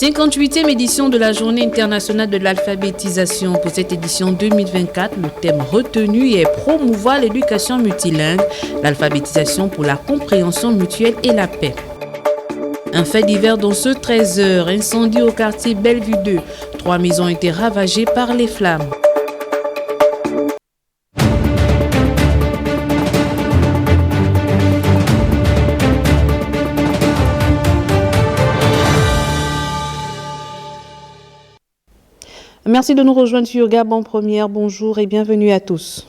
58e édition de la Journée internationale de l'alphabétisation. Pour cette édition 2024, le thème retenu est promouvoir l'éducation multilingue, l'alphabétisation pour la compréhension mutuelle et la paix. Un fait divers dans ce 13h, incendie au quartier Bellevue 2. 3 maisons ont été ravagées par les flammes. Merci de nous rejoindre sur Gabon Première. Bonjour et bienvenue à tous.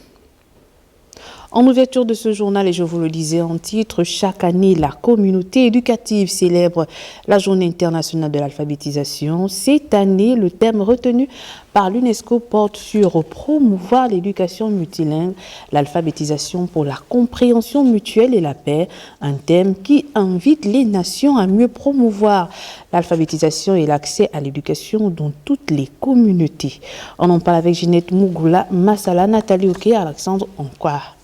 En ouverture de ce journal, et je vous le disais en titre, chaque année, la communauté éducative célèbre la Journée internationale de l'alphabétisation. Cette année, le thème retenu par l'UNESCO porte sur promouvoir l'éducation multilingue, l'alphabétisation pour la compréhension mutuelle et la paix, un thème qui invite les nations à mieux promouvoir l'alphabétisation et l'accès à l'éducation dans toutes les communautés. On en parle avec Ginette Mougoula, Massala, Nathalie Oké, Alexandre Onkwar.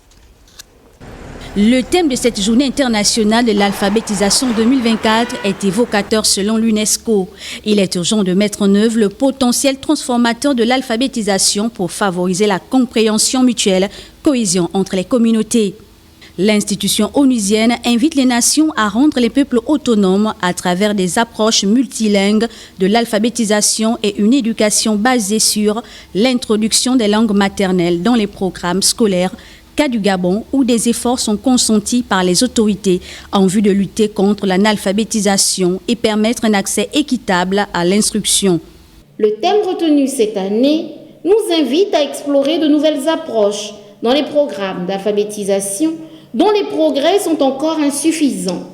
Le thème de cette journée internationale de l'alphabétisation 2024 est évocateur selon l'UNESCO. Il est urgent de mettre en œuvre le potentiel transformateur de l'alphabétisation pour favoriser la compréhension mutuelle, cohésion entre les communautés. L'institution onusienne invite les nations à rendre les peuples autonomes à travers des approches multilingues de l'alphabétisation et une éducation basée sur l'introduction des langues maternelles dans les programmes scolaires du Gabon, où des efforts sont consentis par les autorités en vue de lutter contre l'analphabétisation et permettre un accès équitable à l'instruction. Le thème retenu cette année nous invite à explorer de nouvelles approches dans les programmes d'alphabétisation dont les progrès sont encore insuffisants.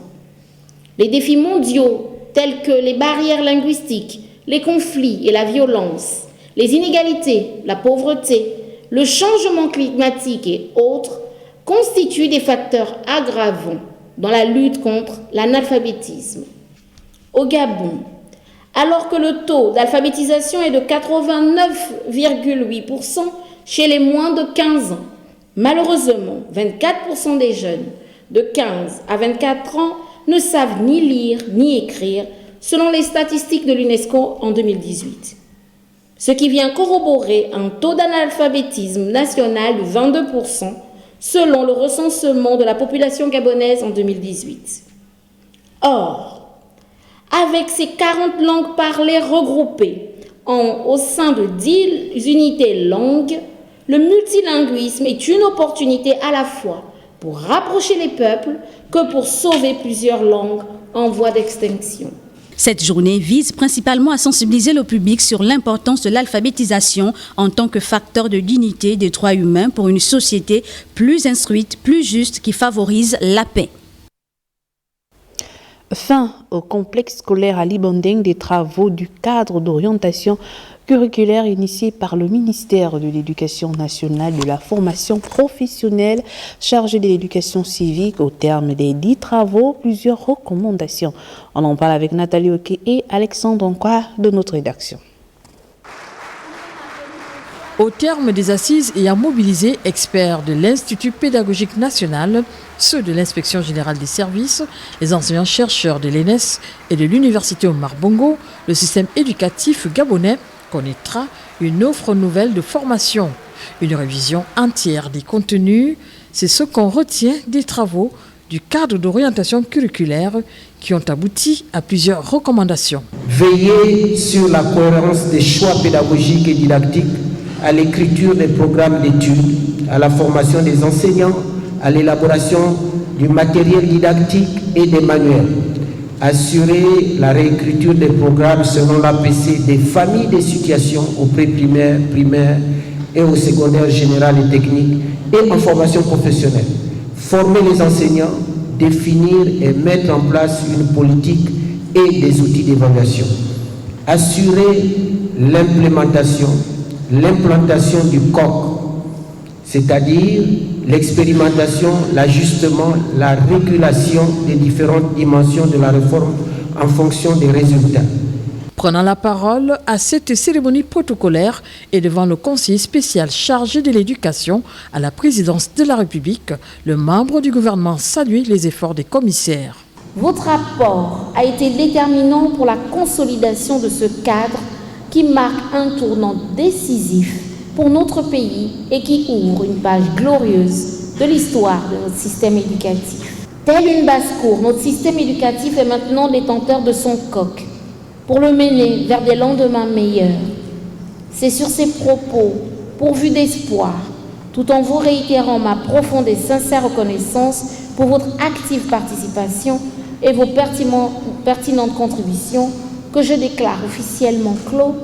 Les défis mondiaux tels que les barrières linguistiques, les conflits et la violence, les inégalités, la pauvreté, le changement climatique et autres constituent des facteurs aggravants dans la lutte contre l'analphabétisme. Au Gabon, alors que le taux d'alphabétisation est de 89,8% chez les moins de 15 ans, malheureusement, 24% des jeunes de 15 à 24 ans ne savent ni lire ni écrire, selon les statistiques de l'UNESCO en 2018. Ce qui vient corroborer un taux d'analphabétisme national de 22% selon le recensement de la population gabonaise en 2018. Or, avec ces 40 langues parlées regroupées au sein de 10 unités langues, le multilinguisme est une opportunité à la fois pour rapprocher les peuples que pour sauver plusieurs langues en voie d'extinction. Cette journée vise principalement à sensibiliser le public sur l'importance de l'alphabétisation en tant que facteur de dignité des droits humains pour une société plus instruite, plus juste, qui favorise la paix. Fin au complexe scolaire à Libandeng des travaux du cadre d'orientation curriculaire initié par le ministère de l'Éducation nationale et de la formation professionnelle chargé de l'éducation civique. Au terme des 10 travaux, plusieurs recommandations. On en parle avec Nathalie Oké et Alexandre Onkwar de notre rédaction. Au terme des assises ayant mobilisé experts de l'Institut pédagogique national, ceux de l'Inspection générale des services, les enseignants-chercheurs de l'ENES et de l'Université Omar Bongo, le système éducatif gabonais connaîtra une offre nouvelle de formation. Une révision entière des contenus, c'est ce qu'on retient des travaux du cadre d'orientation curriculaire qui ont abouti à plusieurs recommandations. Veiller sur la cohérence des choix pédagogiques et didactiques, à l'écriture des programmes d'études, à la formation des enseignants, à l'élaboration du matériel didactique et des manuels. Assurer la réécriture des programmes selon l'APC des familles des situations au pré-primaire, primaire et au secondaire général et technique et en formation professionnelle. Former les enseignants, définir et mettre en place une politique et des outils d'évaluation. Assurer l'implantation du COC, c'est-à-dire l'expérimentation, l'ajustement, la régulation des différentes dimensions de la réforme en fonction des résultats. Prenant la parole à cette cérémonie protocolaire et devant le conseiller spécial chargé de l'éducation à la présidence de la République, le membre du gouvernement salue les efforts des commissaires. Votre apport a été déterminant pour la consolidation de ce cadre qui marque un tournant décisif pour notre pays et qui ouvre une page glorieuse de l'histoire de notre système éducatif. Telle une basse-cour, notre système éducatif est maintenant détenteur de son coq pour le mener vers des lendemains meilleurs. C'est sur ces propos, pourvus d'espoir, tout en vous réitérant ma profonde et sincère reconnaissance pour votre active participation et vos pertinentes contributions, que je déclare officiellement clos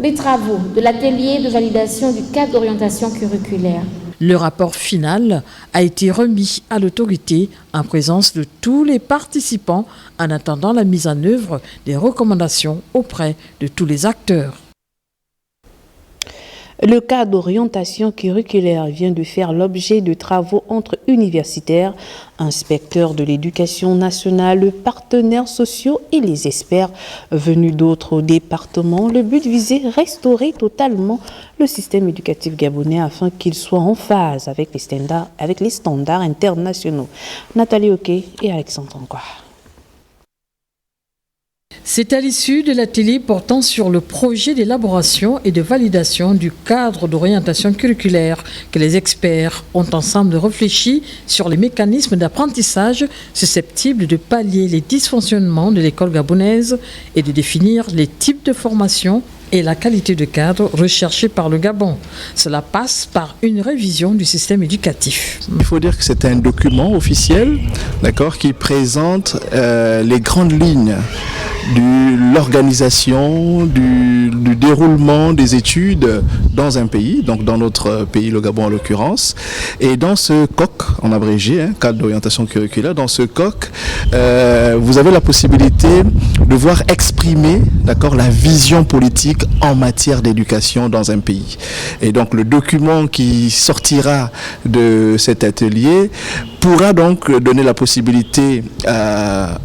les travaux de l'atelier de validation du cadre d'orientation curriculaire. Le rapport final a été remis à l'autorité en présence de tous les participants en attendant la mise en œuvre des recommandations auprès de tous les acteurs. Le cadre d'orientation curriculaire vient de faire l'objet de travaux entre universitaires, inspecteurs de l'éducation nationale, partenaires sociaux et les experts venus d'autres départements. Le but visé, restaurer totalement le système éducatif gabonais afin qu'il soit en phase avec les standards internationaux. Nathalie Oké et Alexandre Angoire. C'est à l'issue de l'atelier portant sur le projet d'élaboration et de validation du cadre d'orientation curriculaire que les experts ont ensemble réfléchi sur les mécanismes d'apprentissage susceptibles de pallier les dysfonctionnements de l'école gabonaise et de définir les types de formation et la qualité de cadre recherchée par le Gabon. Cela passe par une révision du système éducatif. Il faut dire que c'est un document officiel, d'accord, qui présente les grandes lignes de l'organisation, du déroulement des études dans un pays, donc dans notre pays, le Gabon en l'occurrence. Et dans ce COC, en abrégé, cadre d'orientation curriculaire, dans ce COC, vous avez la possibilité de voir exprimer, d'accord, la vision politique en matière d'éducation dans un pays. Et donc le document qui sortira de cet atelier pourra donc donner la possibilité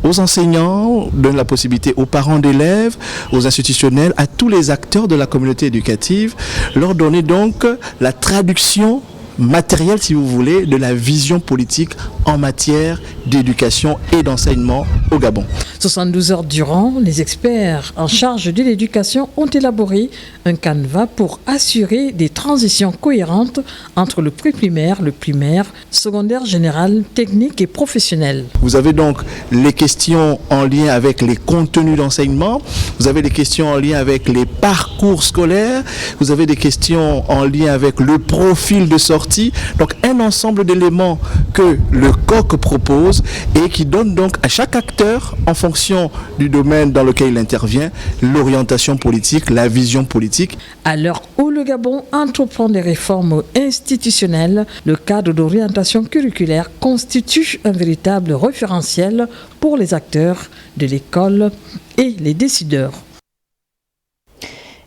aux enseignants, donner la possibilité aux parents d'élèves, aux institutionnels, à tous les acteurs de la communauté éducative, leur donner donc la traduction matériel, si vous voulez, de la vision politique en matière d'éducation et d'enseignement au Gabon. 72 heures durant, les experts en charge de l'éducation ont élaboré un canevas pour assurer des transitions cohérentes entre le pré-primaire, le primaire, secondaire général, technique et professionnel. Vous avez donc les questions en lien avec les contenus d'enseignement, vous avez des questions en lien avec les parcours scolaires, vous avez des questions en lien avec le profil de sortie. Donc un ensemble d'éléments que le COC propose et qui donne donc à chaque acteur, en fonction du domaine dans lequel il intervient, l'orientation politique, la vision politique. À l'heure où le Gabon entreprend des réformes institutionnelles, le cadre d'orientation curriculaire constitue un véritable référentiel pour les acteurs de l'école et les décideurs.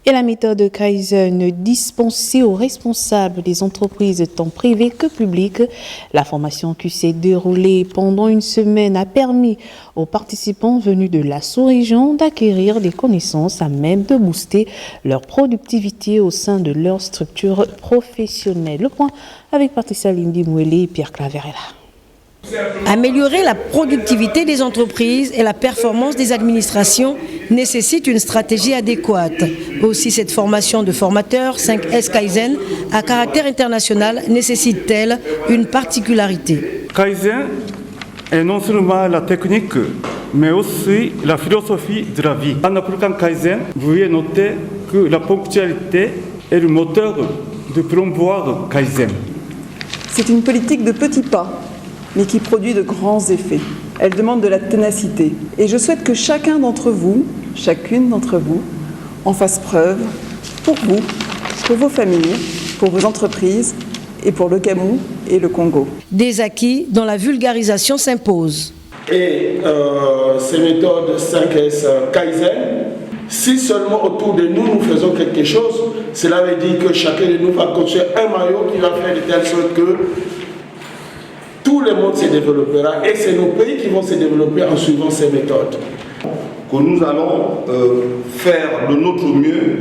Et la méthode Kaizen dispensée aux responsables des entreprises tant privées que publiques. La formation qui s'est déroulée pendant une semaine a permis aux participants venus de la sous-région d'acquérir des connaissances à même de booster leur productivité au sein de leur structure professionnelle. Le point avec Patricia Lindy Mouélé et Pierre Claverella. Améliorer la productivité des entreprises et la performance des administrations nécessite une stratégie adéquate. Aussi, cette formation de formateurs 5S Kaizen à caractère international nécessite-t-elle une particularité. Kaizen est non seulement la technique, mais aussi la philosophie de la vie. En appliquant Kaizen, vous pouvez noter que la ponctualité est le moteur de promouvoir Kaizen. C'est une politique de petits pas, mais qui produit de grands effets. Elle demande de la ténacité. Et je souhaite que chacun d'entre vous, chacune d'entre vous, en fasse preuve pour vous, pour vos familles, pour vos entreprises et pour le Gabon et le Congo. Des acquis dont la vulgarisation s'impose. Et ces méthodes 5S Kaizen, si seulement autour de nous, nous faisons quelque chose, cela veut dire que chacun de nous va construire un maillot qui va faire de telle sorte que tout le monde se développera et c'est nos pays qui vont se développer en suivant ces méthodes. Que nous allons faire de notre mieux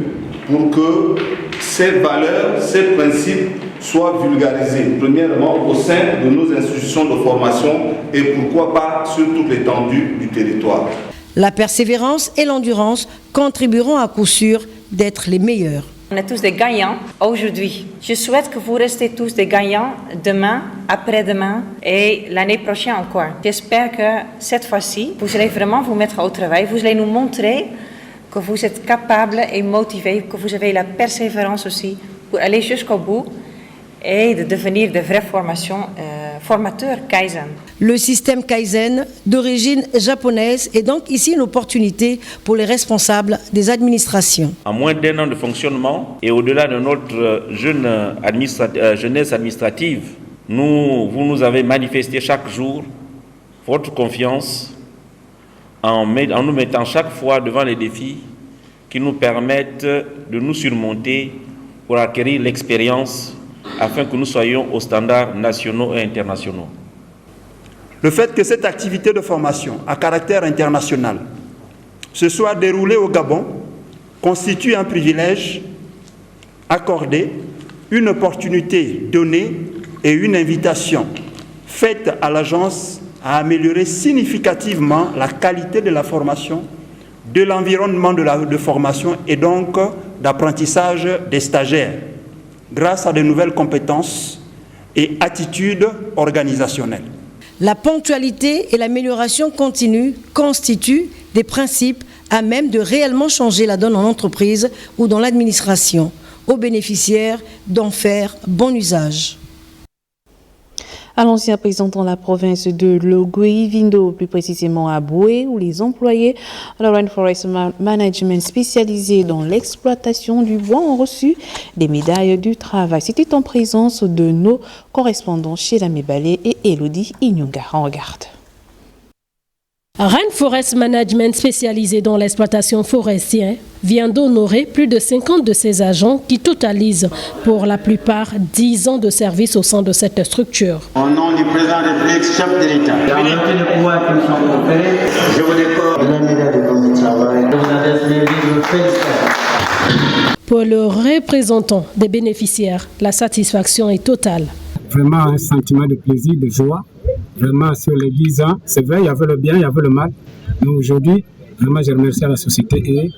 pour que ces valeurs, ces principes soit vulgarisé, premièrement au sein de nos institutions de formation et pourquoi pas sur toute l'étendue du territoire. La persévérance et l'endurance contribueront à coup sûr d'être les meilleurs. On est tous des gagnants aujourd'hui. Je souhaite que vous restez tous des gagnants demain, après-demain et l'année prochaine encore. J'espère que cette fois-ci, vous allez vraiment vous mettre au travail. Vous allez nous montrer que vous êtes capables et motivés, que vous avez la persévérance aussi pour aller jusqu'au bout et de devenir de vrais formateurs Kaizen. Le système Kaizen d'origine japonaise est donc ici une opportunité pour les responsables des administrations. En moins d'un an de fonctionnement et au-delà de notre jeunesse administrative, vous nous avez manifesté chaque jour votre confiance en nous mettant chaque fois devant les défis qui nous permettent de nous surmonter pour acquérir l'expérience afin que nous soyons aux standards nationaux et internationaux. Le fait que cette activité de formation à caractère international se soit déroulée au Gabon constitue un privilège accordé, une opportunité donnée et une invitation faite à l'agence à améliorer significativement la qualité de la formation, de l'environnement de formation et donc d'apprentissage des stagiaires, grâce à de nouvelles compétences et attitudes organisationnelles. La ponctualité et l'amélioration continue constituent des principes à même de réellement changer la donne en entreprise ou dans l'administration, aux bénéficiaires d'en faire bon usage. Allons-y à présent dans la province de Logui-Vindo, plus précisément à Boué, où les employés de Rainforest Management spécialisés dans l'exploitation du bois ont reçu des médailles du travail. C'était en présence de nos correspondants chez la Mébalé et Elodie Inyunga. On regarde. Rainforest Management spécialisé dans l'exploitation forestière vient d'honorer plus de 50 de ses agents qui totalisent pour la plupart 10 ans de service au sein de cette structure. Au nom du président de la République, chef de l'État, dans le pouvoir qui nous sont conférés, je vous décore la médaille de bon travail. Je vous adresse mes vivres félicitations. Pour le représentant des bénéficiaires, la satisfaction est totale. Vraiment un sentiment de plaisir, de joie. Vraiment, sur les 10 ans, c'est vrai, il y avait le bien, il y avait le mal. Mais aujourd'hui, vraiment, je remercie la société et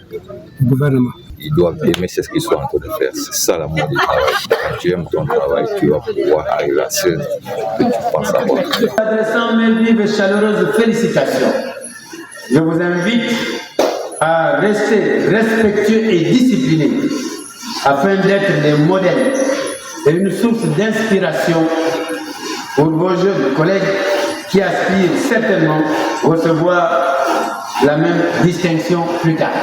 le gouvernement. Ils doivent aimer ce qu'ils sont en train de faire. C'est ça l'amour du travail. Quand tu aimes ton travail, tu vas pouvoir arriver à ce que tu penses avoir. Adressant mes vives et chaleureuses félicitations, je vous invite à rester respectueux et disciplinés afin d'être des modèles et une source d'inspiration pour vos jeunes collègues qui aspirent certainement à recevoir la même distinction plus tard.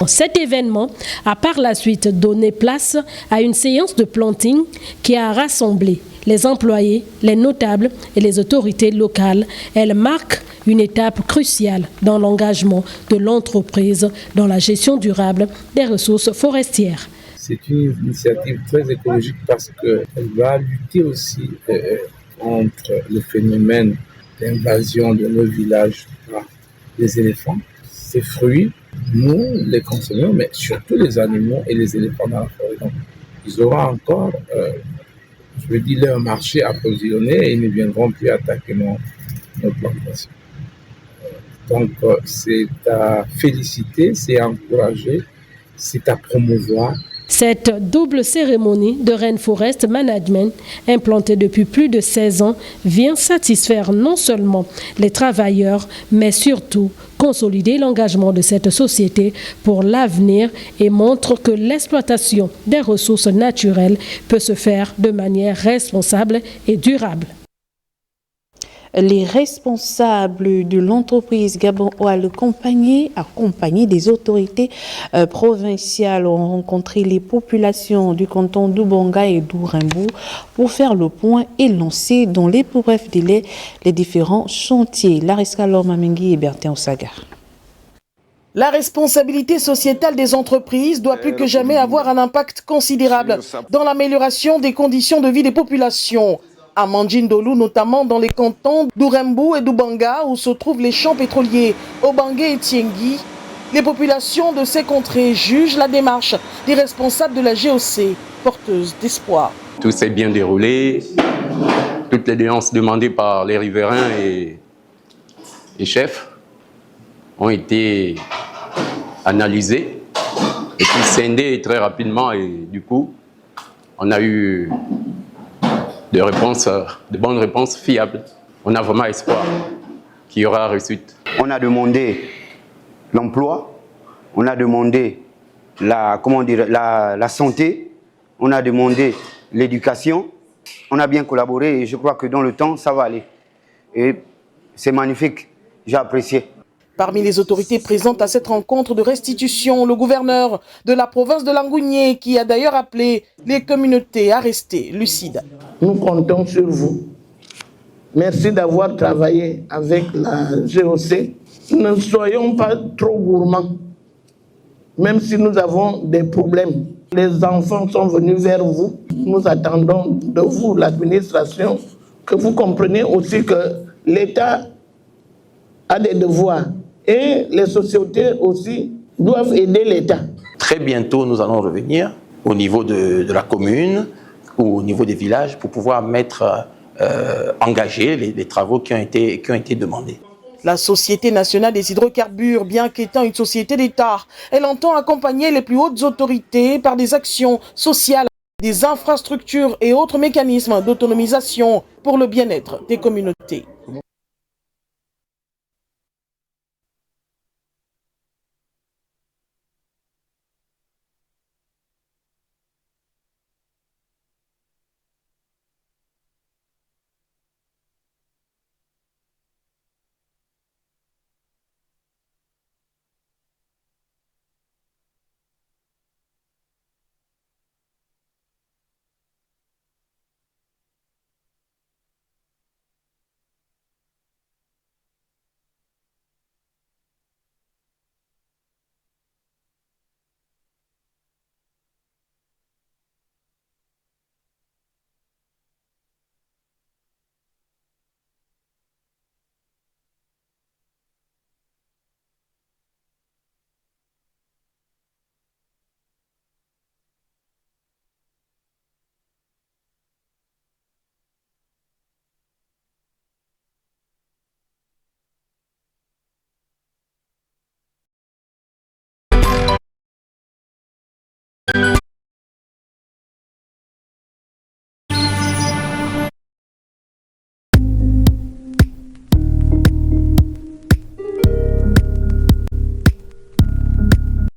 Cet événement a par la suite donné place à une séance de planting qui a rassemblé les employés, les notables et les autorités locales. Elle marque une étape cruciale dans l'engagement de l'entreprise dans la gestion durable des ressources forestières. C'est une initiative très écologique parce qu'elle va lutter aussi contre le phénomène d'invasion de nos villages par les éléphants. Ces fruits, nous les consommons, mais surtout les animaux et les éléphants dans la forêt. Donc, ils auront encore, leur marché approvisionné et ils ne viendront plus attaquer nos plantations. Donc, c'est à féliciter, c'est à encourager, c'est à promouvoir. Cette double cérémonie de Rainforest Management, implantée depuis plus de 16 ans, vient satisfaire non seulement les travailleurs, mais surtout consolider l'engagement de cette société pour l'avenir et montre que l'exploitation des ressources naturelles peut se faire de manière responsable et durable. Les responsables de l'entreprise Gabon Oil accompagnés des autorités provinciales ont rencontré les populations du canton d'Ubonga et d'Ourembo pour faire le point et lancer dans les plus brefs délais les différents chantiers. Lariska Lormamengi et Bertin Osaga. La responsabilité sociétale des entreprises doit plus que jamais avoir un impact considérable dans l'amélioration des conditions de vie des populations. À Mandjindolu, notamment dans les cantons d'Ourembo et d'Ubanga, où se trouvent les champs pétroliers Obangué et Tiengi, les populations de ces contrées jugent la démarche des responsables de la GOC porteuse d'espoir. Tout s'est bien déroulé. Toutes les dépenses demandées par les riverains et chefs ont été analysées et puis scindées très rapidement. Et du coup, on a eu de bonnes réponses fiables. On a vraiment espoir qu'il y aura réussite. On a demandé l'emploi, on a demandé la santé, on a demandé l'éducation. On a bien collaboré et je crois que dans le temps, ça va aller. Et c'est magnifique, j'ai apprécié. Parmi les autorités présentes à cette rencontre de restitution, le gouverneur de la province de Langounié, qui a d'ailleurs appelé les communautés à rester lucides. Nous comptons sur vous. Merci d'avoir travaillé avec la GOC. Ne soyons pas trop gourmands, même si nous avons des problèmes. Les enfants sont venus vers vous. Nous attendons de vous, l'administration, que vous compreniez aussi que l'État a des devoirs et les sociétés aussi doivent aider l'État. Très bientôt, nous allons revenir au niveau de la commune ou au niveau des villages pour pouvoir engager les travaux qui ont été demandés. La Société nationale des hydrocarbures, bien qu'étant une société d'État, elle entend accompagner les plus hautes autorités par des actions sociales, des infrastructures et autres mécanismes d'autonomisation pour le bien-être des communautés.